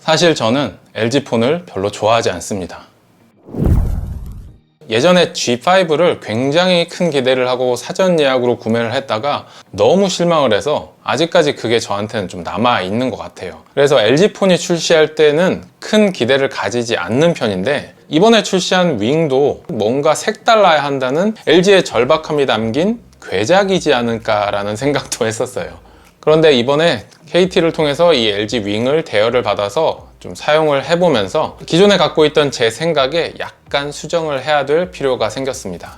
사실 저는 LG폰을 별로 좋아하지 않습니다. 예전에 G5를 굉장히 큰 기대를 하고 사전 예약으로 구매를 했다가 너무 실망을 해서 아직까지 그게 저한테는 좀 남아 있는 것 같아요. 그래서 LG폰이 출시할 때는 큰 기대를 가지지 않는 편인데, 이번에 출시한 윙도 뭔가 색달라야 한다는 LG의 절박함이 담긴 괴작이지 않을까라는 생각도 했었어요. 그런데 이번에 KT를 통해서 이 LG 윙을 대여를 받아서 좀 사용을 해보면서 기존에 갖고 있던 제 생각에 약간 수정을 해야 될 필요가 생겼습니다.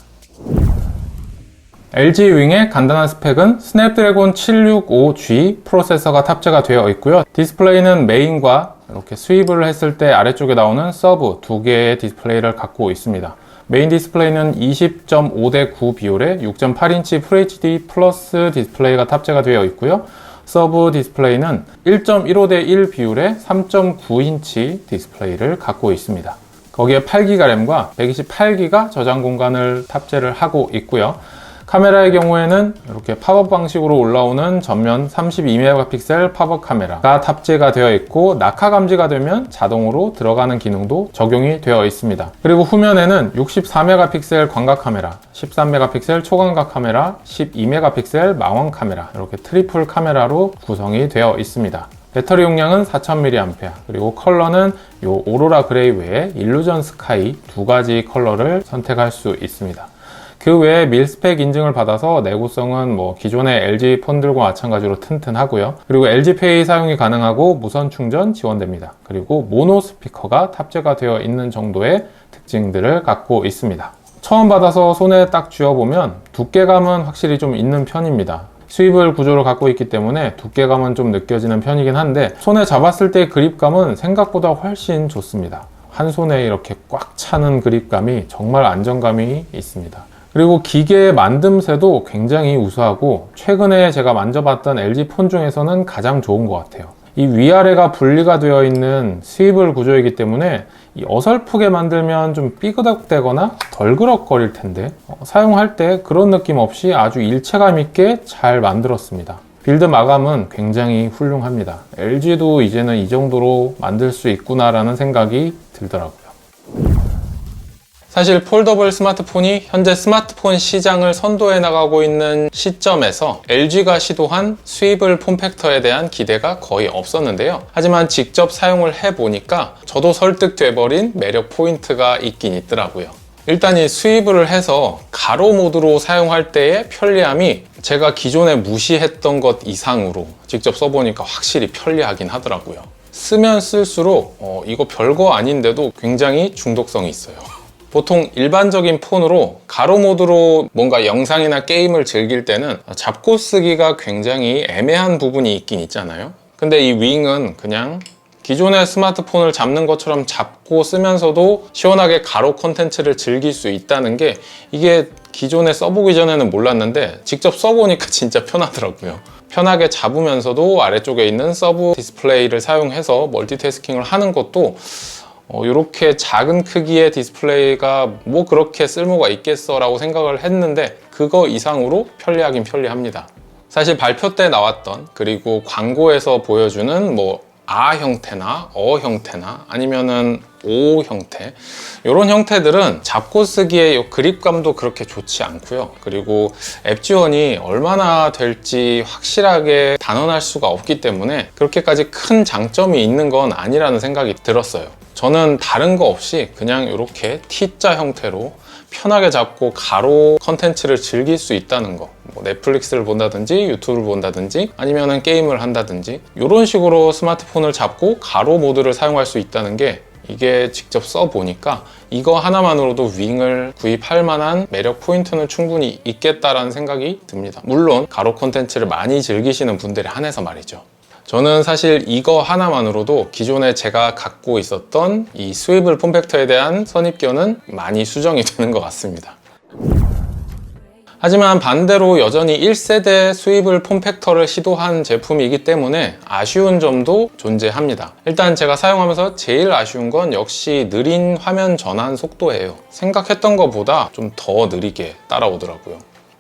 LG 윙의 간단한 스펙은 스냅드래곤 765G 프로세서가 탑재가 되어 있고요. 디스플레이는 메인과 이렇게 스윕을 했을 때 아래쪽에 나오는 서브 두 개의 디스플레이를 갖고 있습니다. 메인 디스플레이는 20.5:9 비율의 6.8인치 FHD 플러스 디스플레이가 탑재가 되어 있고요. 서브 디스플레이는 1.15:1 비율의 3.9인치 디스플레이를 갖고 있습니다. 거기에 8GB 램과 128GB 저장 공간을 탑재를 하고 있고요. 카메라의 경우에는 이렇게 팝업 방식으로 올라오는 전면 32메가픽셀 팝업 카메라가 탑재가 되어 있고, 낙하 감지가 되면 자동으로 들어가는 기능도 적용이 되어 있습니다. 그리고 후면에는 64메가픽셀 광각 카메라, 13메가픽셀 초광각 카메라, 12메가픽셀 망원 카메라, 이렇게 트리플 카메라로 구성이 되어 있습니다. 배터리 용량은 4000mAh, 그리고 컬러는 이 오로라 그레이 외에 일루전 스카이 두 가지 컬러를 선택할 수 있습니다. 그 외에 밀스펙 인증을 받아서 내구성은 기존의 LG 폰들과 마찬가지로 튼튼하고요. 그리고 LG페이 사용이 가능하고 무선 충전 지원됩니다. 그리고 모노 스피커가 탑재가 되어 있는 정도의 특징들을 갖고 있습니다. 처음 받아서 손에 딱 쥐어보면 두께감은 확실히 좀 있는 편입니다. 스위블 구조를 갖고 있기 때문에 두께감은 좀 느껴지는 편이긴 한데, 손에 잡았을 때의 그립감은 생각보다 훨씬 좋습니다. 한 손에 이렇게 꽉 차는 그립감이 정말 안정감이 있습니다. 그리고 기계의 만듦새도 굉장히 우수하고, 최근에 제가 만져봤던 LG 폰 중에서는 가장 좋은 것 같아요. 이 위아래가 분리가 되어 있는 스위블 구조이기 때문에 이 어설프게 만들면 좀 삐그덕대거나 덜그럭거릴 텐데, 사용할 때 그런 느낌 없이 아주 일체감 있게 잘 만들었습니다. 빌드 마감은 굉장히 훌륭합니다. LG도 이제는 이 정도로 만들 수 있구나라는 생각이 들더라고요. 사실 폴더블 스마트폰이 현재 스마트폰 시장을 선도해 나가고 있는 시점에서 LG가 시도한 스위블 폼팩터에 대한 기대가 거의 없었는데요. 하지만 직접 사용을 해보니까 저도 설득돼 버린 매력 포인트가 있긴 있더라고요. 일단 이 스위블을 해서 가로 모드로 사용할 때의 편리함이 제가 기존에 무시했던 것 이상으로 직접 써보니까 확실히 편리하긴 하더라고요. 쓰면 쓸수록 이거 별거 아닌데도 굉장히 중독성이 있어요. 보통 일반적인 폰으로 가로 모드로 뭔가 영상이나 게임을 즐길 때는 잡고 쓰기가 굉장히 애매한 부분이 있긴 있잖아요. 근데 이 윙은 그냥 기존의 스마트폰을 잡는 것처럼 잡고 쓰면서도 시원하게 가로 콘텐츠를 즐길 수 있다는 게, 이게 기존에 써보기 전에는 몰랐는데 직접 써보니까 진짜 편하더라고요. 편하게 잡으면서도 아래쪽에 있는 서브 디스플레이를 사용해서 멀티태스킹을 하는 것도 이렇게 작은 크기의 디스플레이가 뭐 그렇게 쓸모가 있겠어 라고 생각을 했는데, 그거 이상으로 편리하긴 편리합니다. 사실 발표 때 나왔던, 그리고 광고에서 보여주는 아 형태나 어 형태나 아니면은 오 형태, 이런 형태들은 잡고 쓰기에 그립감도 그렇게 좋지 않고요. 그리고 앱 지원이 얼마나 될지 확실하게 단언할 수가 없기 때문에 그렇게까지 큰 장점이 있는 건 아니라는 생각이 들었어요. 저는 다른 거 없이 그냥 이렇게 T자 형태로 편하게 잡고 가로 컨텐츠를 즐길 수 있다는 거, 넷플릭스를 본다든지 유튜브를 본다든지 아니면 게임을 한다든지, 이런 식으로 스마트폰을 잡고 가로 모드를 사용할 수 있다는 게, 이게 직접 써보니까 이거 하나만으로도 윙을 구입할 만한 매력 포인트는 충분히 있겠다라는 생각이 듭니다. 물론 가로 콘텐츠를 많이 즐기시는 분들에 한해서 말이죠. 저는 사실 이거 하나만으로도 기존에 제가 갖고 있었던 이 스위블 폼팩터에 대한 선입견은 많이 수정이 되는 것 같습니다. 하지만 반대로 여전히 1세대 스위블 폼팩터를 시도한 제품이기 때문에 아쉬운 점도 존재합니다. 일단 제가 사용하면서 제일 아쉬운 건 역시 느린 화면 전환 속도예요. 생각했던 것보다 좀 더 느리게 따라오더라고요.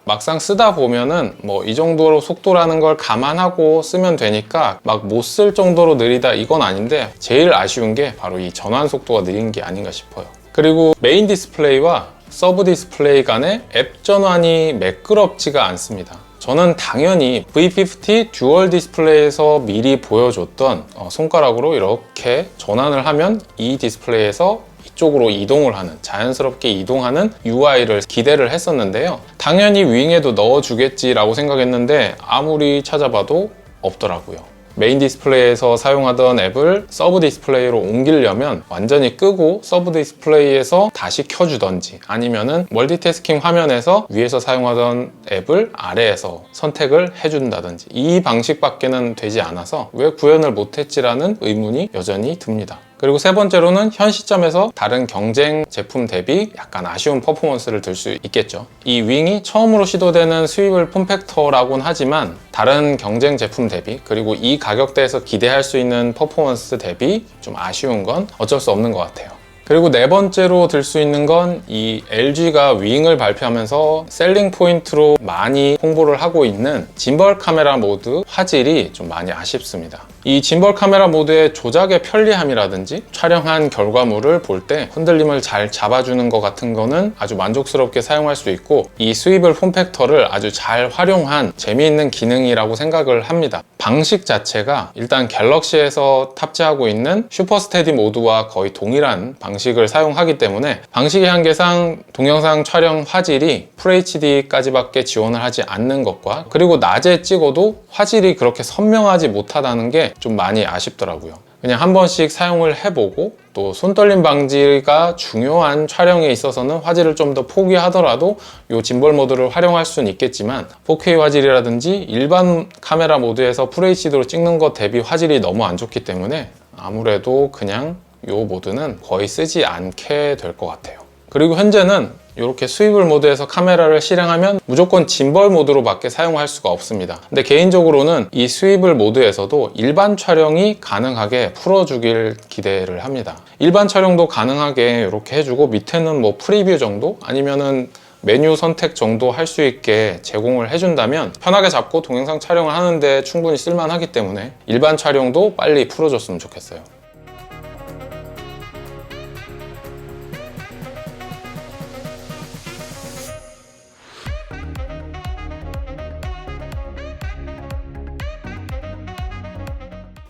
막상 쓰다 보면은 뭐 이 정도로 속도라는 걸 감안하고 쓰면 되니까 막 못 쓸 정도로 느리다 이건 아닌데, 제일 아쉬운 게 바로 이 전환 속도가 느린 게 아닌가 싶어요. 그리고 메인 디스플레이와 서브 디스플레이 간의 앱 전환이 매끄럽지가 않습니다. 저는 당연히 V50 듀얼 디스플레이에서 미리 보여줬던 손가락으로 이렇게 전환을 하면 이 디스플레이에서 이쪽으로 이동을 하는, 자연스럽게 이동하는 UI를 기대를 했었는데요. 당연히 윙에도 넣어주겠지라고 생각했는데 아무리 찾아봐도 없더라고요. 메인 디스플레이에서 사용하던 앱을 서브 디스플레이로 옮기려면 완전히 끄고 서브 디스플레이에서 다시 켜주던지, 아니면은 멀티태스킹 화면에서 위에서 사용하던 앱을 아래에서 선택을 해준다든지, 이 방식밖에는 되지 않아서 왜 구현을 못했지라는 의문이 여전히 듭니다. 그리고 세 번째로는 현 시점에서 다른 경쟁 제품 대비 약간 아쉬운 퍼포먼스를 들 수 있겠죠. 이 윙이 처음으로 시도되는 스위블 폼팩터라고는 하지만 다른 경쟁 제품 대비, 그리고 이 가격대에서 기대할 수 있는 퍼포먼스 대비 좀 아쉬운 건 어쩔 수 없는 것 같아요. 그리고 네 번째로 들 수 있는 건 이 LG가 윙을 발표하면서 셀링 포인트로 많이 홍보를 하고 있는 짐벌 카메라 모드 화질이 좀 많이 아쉽습니다. 이 짐벌 카메라 모드의 조작의 편리함이라든지 촬영한 결과물을 볼 때 흔들림을 잘 잡아주는 것 같은 거는 아주 만족스럽게 사용할 수 있고, 이 스위블 폼팩터를 아주 잘 활용한 재미있는 기능이라고 생각을 합니다. 방식 자체가 일단 갤럭시에서 탑재하고 있는 슈퍼 스테디 모드와 거의 동일한 방식을 사용하기 때문에 방식의 한계상 동영상 촬영 화질이 FHD까지밖에 지원을 하지 않는 것과, 그리고 낮에 찍어도 화질이 그렇게 선명하지 못하다는 게 좀 많이 아쉽더라고요. 그냥 한 번씩 사용을 해보고, 또 손떨림 방지가 중요한 촬영에 있어서는 화질을 좀 더 포기하더라도 이 짐벌 모드를 활용할 수는 있겠지만 4K 화질이라든지 일반 카메라 모드에서 FHD로 찍는 것 대비 화질이 너무 안 좋기 때문에 아무래도 그냥 이 모드는 거의 쓰지 않게 될 것 같아요. 그리고 현재는 이렇게 스위블 모드에서 카메라를 실행하면 무조건 짐벌 모드로밖에 사용할 수가 없습니다. 근데 개인적으로는 이 스위블 모드에서도 일반 촬영이 가능하게 풀어주길 기대를 합니다. 일반 촬영도 가능하게 이렇게 해주고, 밑에는 뭐 프리뷰 정도, 아니면은 메뉴 선택 정도 할 수 있게 제공을 해준다면 편하게 잡고 동영상 촬영을 하는데 충분히 쓸만하기 때문에 일반 촬영도 빨리 풀어줬으면 좋겠어요.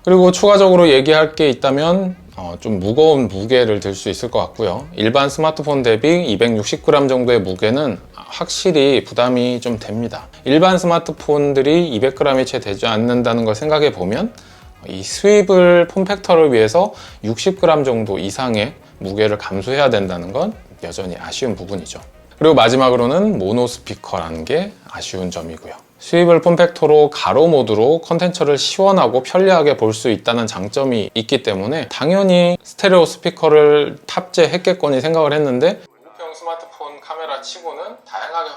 그리고 추가적으로 얘기할 게 있다면 좀 무거운 무게를 들 수 있을 것 같고요. 일반 스마트폰 대비 260g 정도의 무게는 확실히 부담이 좀 됩니다. 일반 스마트폰들이 200g이 채 되지 않는다는 걸 생각해 보면 이 스위블 폼팩터를 위해서 60g 정도 이상의 무게를 감수해야 된다는 건 여전히 아쉬운 부분이죠. 그리고 마지막으로는 모노 스피커라는 게 아쉬운 점이고요. 스위블 폼팩터로 가로 모드로 컨텐츠를 시원하고 편리하게 볼 수 있다는 장점이 있기 때문에 당연히 스테레오 스피커를 탑재했겠거니 생각을 했는데, 무표형 스마트폰 카메라 치고는 다양하게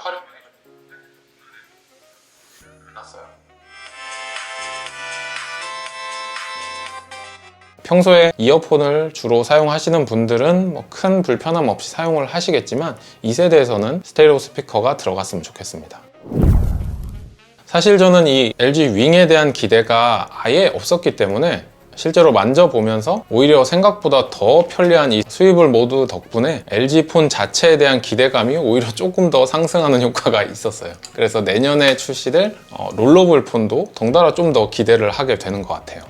활용해놨어요. 평소에 이어폰을 주로 사용하시는 분들은 뭐 큰 불편함 없이 사용을 하시겠지만 2세대에서는 스테레오 스피커가 들어갔으면 좋겠습니다. 사실 저는 이 LG 윙에 대한 기대가 아예 없었기 때문에 실제로 만져보면서 오히려 생각보다 더 편리한 이 스위블 모드 덕분에 LG 폰 자체에 대한 기대감이 오히려 조금 더 상승하는 효과가 있었어요. 그래서 내년에 출시될 롤러블 폰도 덩달아 좀 더 기대를 하게 되는 것 같아요.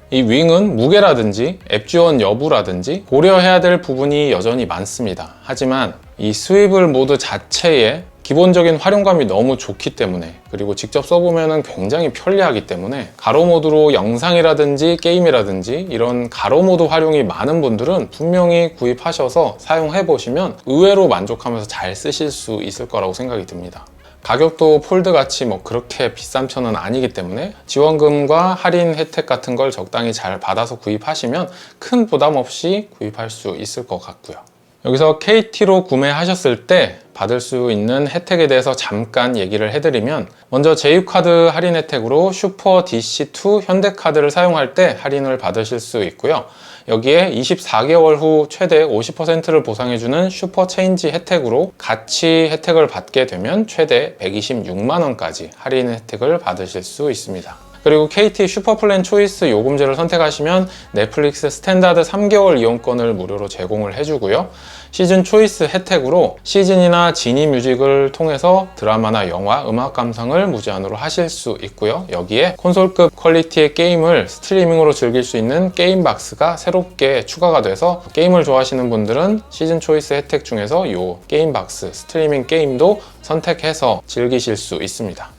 이 윙은 무게라든지 앱 지원 여부라든지 고려해야 될 부분이 여전히 많습니다. 하지만 이 스위블 모드 자체에 기본적인 활용감이 너무 좋기 때문에, 그리고 직접 써보면 굉장히 편리하기 때문에 가로 모드로 영상이라든지 게임이라든지 이런 가로 모드 활용이 많은 분들은 분명히 구입하셔서 사용해 보시면 의외로 만족하면서 잘 쓰실 수 있을 거라고 생각이 듭니다. 가격도 폴드같이 뭐 그렇게 비싼 편은 아니기 때문에 지원금과 할인 혜택 같은 걸 적당히 잘 받아서 구입하시면 큰 부담 없이 구입할 수 있을 것 같고요. 여기서 KT로 구매하셨을 때 받을 수 있는 혜택에 대해서 잠깐 얘기를 해드리면, 먼저 제휴카드 할인 혜택으로 슈퍼 DC2 현대카드를 사용할 때 할인을 받으실 수 있고요. 여기에 24개월 후 최대 50%를 보상해주는 슈퍼 체인지 혜택으로 같이 혜택을 받게 되면 최대 126만원까지 할인 혜택을 받으실 수 있습니다. 그리고 KT 슈퍼플랜 초이스 요금제를 선택하시면 넷플릭스 스탠다드 3개월 이용권을 무료로 제공을 해주고요. 시즌 초이스 혜택으로 시즌이나 지니 뮤직을 통해서 드라마나 영화, 음악 감상을 무제한으로 하실 수 있고요. 여기에 콘솔급 퀄리티의 게임을 스트리밍으로 즐길 수 있는 게임박스가 새롭게 추가가 돼서 게임을 좋아하시는 분들은 시즌 초이스 혜택 중에서 이 게임박스 스트리밍 게임도 선택해서 즐기실 수 있습니다.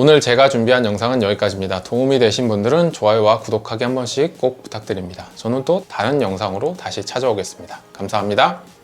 오늘 제가 준비한 영상은 여기까지입니다. 도움이 되신 분들은 좋아요와 구독하기 한 번씩 꼭 부탁드립니다. 저는 또 다른 영상으로 다시 찾아오겠습니다. 감사합니다.